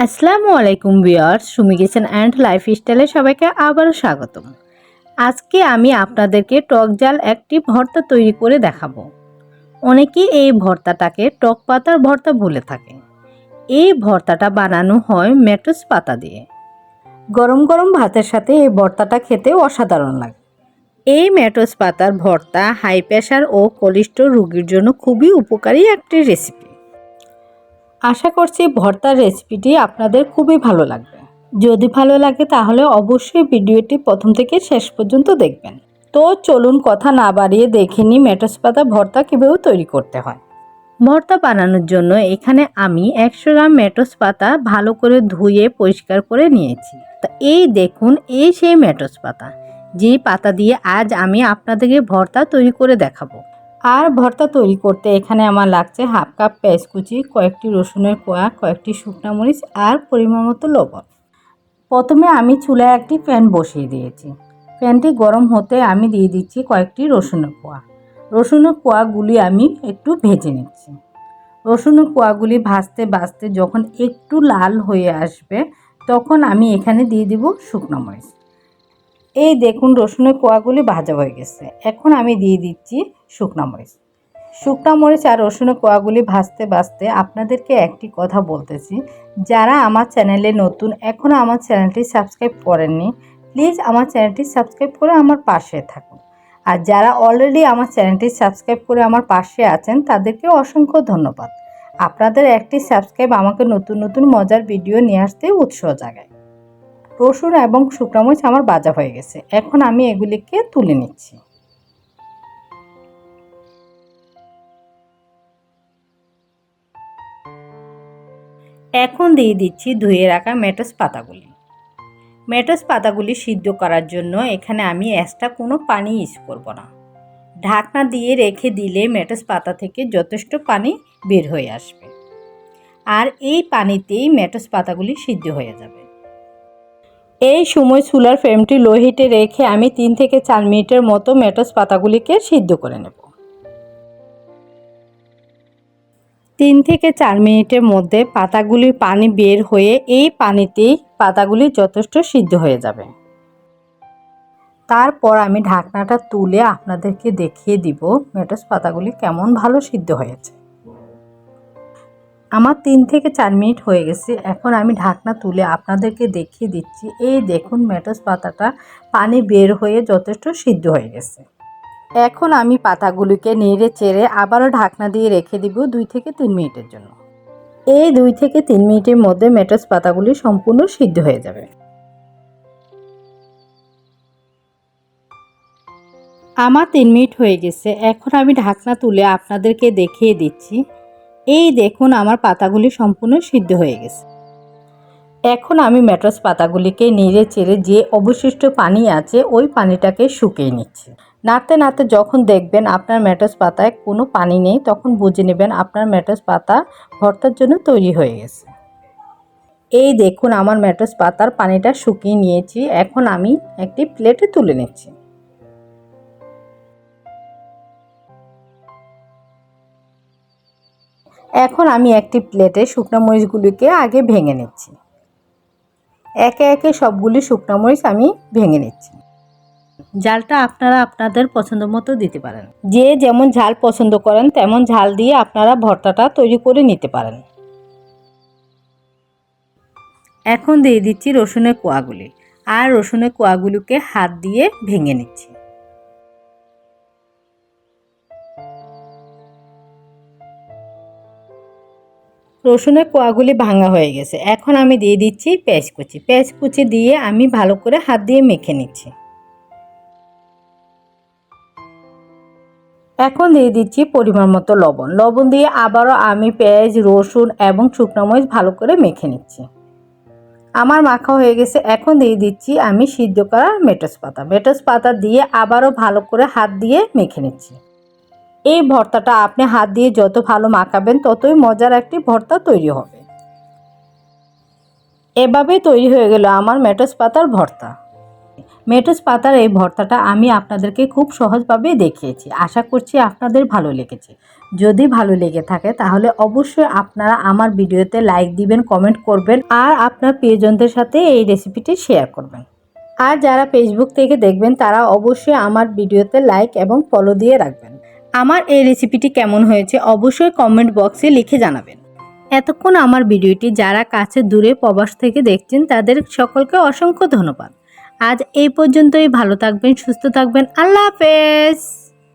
আসসালামু আলাইকুম viewers, Sumi kitchen and লাইফস্টাইলে সবাইকে আবারও স্বাগতম। আজকে আমি আপনাদেরকে টক জাল একটি ভর্তা তৈরি করে দেখাবো। অনেকেই এই ভর্তাটাকে টক পাতার ভর্তা বলে থাকে। এই ভর্তাটা বানানো হয় লেটুস পাতা দিয়ে। গরম গরম ভাতের সাথে এই ভর্তাটা খেতে অসাধারণ লাগে। এই লেটুস পাতার ভর্তা হাই প্রেশার ও কোলেস্টেরল রোগীর জন্য খুবই উপকারী একটি রেসিপি। আশা করছি ভর্তার রেসিপিটি আপনাদের খুবই ভালো লাগবে। যদি ভালো লাগে তাহলে অবশ্যই ভিডিওটি প্রথম থেকে শেষ পর্যন্ত দেখবেন। তো চলুন কথা না বাড়িয়ে দেখে নিই লেটুস পাতা ভর্তা কীভাবে তৈরি করতে হয়। ভর্তা বানানোর জন্য এখানে আমি 100 গ্রাম লেটুস পাতা ভালো করে ধুয়ে পরিষ্কার করে নিয়েছি। তা এই দেখুন, এই সেই লেটুস পাতা, যে পাতা দিয়ে আজ আমি আপনাদেরকে ভর্তা তৈরি করে দেখাবো। আর ভর্তা তৈরি করতে এখানে আমার লাগছে হাফ কাপ পেঁয়াজ কুচি, কয়েকটি রসুনের কোয়া, কয়েকটি শুকনো মরিচ আর পরিমাণ মতো লবণ। প্রথমে আমি চুলায় একটি প্যান বসিয়ে দিয়েছি। প্যানটি গরম হতে আমি দিয়ে দিচ্ছি কয়েকটি রসুনের কোয়া। রসুনের কোয়াগুলি আমি একটু ভেজে নিচ্ছি। রসুনের কোয়াগুলি ভাজতে ভাজতে যখন একটু লাল হয়ে আসবে তখন আমি এখানে দিয়ে দিব শুকনো মরিচ। এই দেখুন, রসুনের কোয়াগুলি ভাজা হয়ে গেছে। এখন আমি দিয়ে দিচ্ছি শুকনো মরিচ। শুকনো মরিচ আর রসুনের কোয়াগুলি ভাজতে ভাজতে আপনাদেরকে একটি কথা বলতেছি, যারা আমার চ্যানেলে নতুন এখনও আমার চ্যানেলটি সাবস্ক্রাইব করেননি, প্লিজ আমার চ্যানেলটি সাবস্ক্রাইব করে আমার পাশে থাকুন। আর যারা অলরেডি আমার চ্যানেলটি সাবস্ক্রাইব করে আমার পাশে আছেন তাদেরকে অসংখ্য ধন্যবাদ। আপনাদের একটি সাবস্ক্রাইব আমাকে নতুন নতুন মজার ভিডিও নিয়ে আসতে উৎসাহ জাগায়। রসুন এবং শুকনো মরিচ আমার ভাজা হয়ে গেছে। এখন আমি এগুলিকে তুলে নিচ্ছি। এখন দিয়ে দিচ্ছি ধুয়ে রাখা লেটুস পাতাগুলি। লেটুস পাতাগুলি সিদ্ধ করার জন্য এখানে আমি এক্সট্রা কোনো পানি ইউজ করব না। ঢাকনা দিয়ে রেখে দিলে লেটুস পাতা থেকে যথেষ্ট পানি বের হয়ে আসবে, আর এই পানিতেই লেটুস পাতাগুলি সিদ্ধ হয়ে যাবে। এই সময় চুলার ফ্লেমটি লো হিটে রেখে আমি 3 থেকে 4 মিনিটের মতো লেটুস পাতাগুলিকে সিদ্ধ করে নেব। 3 থেকে 4 মিনিটের মধ্যে পাতাগুলির পানি বের হয়ে এই পানিতেই পাতাগুলি যথেষ্ট সিদ্ধ হয়ে যাবে। তারপর আমি ঢাকনাটা তুলে আপনাদেরকে দেখিয়ে দিব লেটুস পাতাগুলি কেমন ভালো সিদ্ধ হয়েছে। আমার 3 থেকে 4 মিনিট হয়ে গেছে। এখন আমি ঢাকনা তুলে আপনাদেরকে দেখিয়ে দিচ্ছি। এই দেখুন, লেটুস পাতাটা পানি বের হয়ে যথেষ্ট সিদ্ধ হয়ে গেছে। এখন আমি পাতাগুলিকে নেড়ে চেড়ে আবারও ঢাকনা দিয়ে রেখে দিব 2 থেকে 3 মিনিটের জন্য। এই 2 থেকে 3 মিনিটের মধ্যে লেটুস পাতাগুলি সম্পূর্ণ সিদ্ধ হয়ে যাবে। আমার 3 মিনিট হয়ে গেছে। এখন আমি ঢাকনা তুলে আপনাদেরকে দেখিয়ে দিচ্ছি। এই দেখুন, আমার পাতাগুলি সম্পূর্ণ সিদ্ধ হয়ে গেছে। এখন আমি লেটুস পাতাগুলিকে নেড়ে চেড়ে যে অবশিষ্ট পানি আছে ওই পানিটাকে শুকিয়ে নিচ্ছি। নাড়তে নাড়তে যখন দেখবেন আপনার লেটুস পাতায় কোনো পানি নেই, তখন বুঝে নেবেন আপনার লেটুস পাতা ভর্তার জন্য তৈরি হয়ে গেছে। এই দেখুন, আমার লেটুস পাতার পানিটা শুকিয়ে নিয়েছি। এখন আমি একটি প্লেটে তুলে নিচ্ছি। এখন আমি একটি প্লেটে শুকনো মরিচগুলিকে আগে ভেঙে নিচ্ছি। একে একে সবগুলি শুকনো মরিচ আমি ভেঙে নিচ্ছি। ঝালটা আপনারা আপনাদের পছন্দ মতো দিতে পারেন। যে যেমন ঝাল পছন্দ করেন তেমন ঝাল দিয়ে আপনারা ভর্তাটা তৈরি করে নিতে পারেন। এখন দিয়ে দিচ্ছি রসুনের কোয়াগুলি, আর রসুনের কোয়াগুলিকে হাত দিয়ে ভেঙে নিচ্ছি। রসুনের কোয়াগুলি ভাঙা হয়ে গেছে। এখন আমি দিয়ে দিচ্ছি পেঁয়াজ কুচি। পেঁয়াজ কুচি দিয়ে আমি ভালো করে হাত দিয়ে মেখে নিচ্ছি। এখন দিয়ে দিচ্ছি পরিমাণ মতো লবণ। লবণ দিয়ে আবারও আমি পেঁয়াজ, রসুন এবং শুকনো মরিচ ভালো করে মেখে নিচ্ছি। আমার মাখা হয়ে গেছে। এখন দিয়ে দিচ্ছি আমি সিদ্ধ করা লেটুস পাতা। লেটুস পাতা দিয়ে আবারও ভালো করে হাত দিয়ে মেখে নিচ্ছি। এই ভর্তাটা আপনি হাত দিয়ে যত ভালো মাখাবেন ততই মজার একটি ভর্তা তৈরি হবে। এভাবেই তৈরি হয়ে গেল আমার লেটুস পাতার ভর্তা। লেটুস পাতার এই ভর্তাটা আমি আপনাদেরকে খুব সহজভাবে দেখিয়েছি। আশা করছি আপনাদের ভালো লেগেছে। যদি ভালো লেগে থাকে তাহলে অবশ্যই আপনারা আমার ভিডিওতে লাইক দিবেন, কমেন্ট করবেন আর আপনার প্রিয়জনদের সাথে এই রেসিপিটি শেয়ার করবেন। আর যারা ফেসবুক থেকে দেখবেন তারা অবশ্যই আমার ভিডিওতে লাইক এবং ফলো দিয়ে রাখবেন। আমার এই রেসিপিটি কেমন হয়েছে অবশ্যই কমেন্ট বক্সে লিখে জানাবেন। এতক্ষণ আমার ভিডিওটি যারা কাছে দূরে প্রবাস থেকে দেখছেন তাদের সকলকে অসংখ্য ধন্যবাদ। আজ এই পর্যন্তই। ভালো থাকবেন, সুস্থ থাকবেন। আল্লাহ হাফেজ।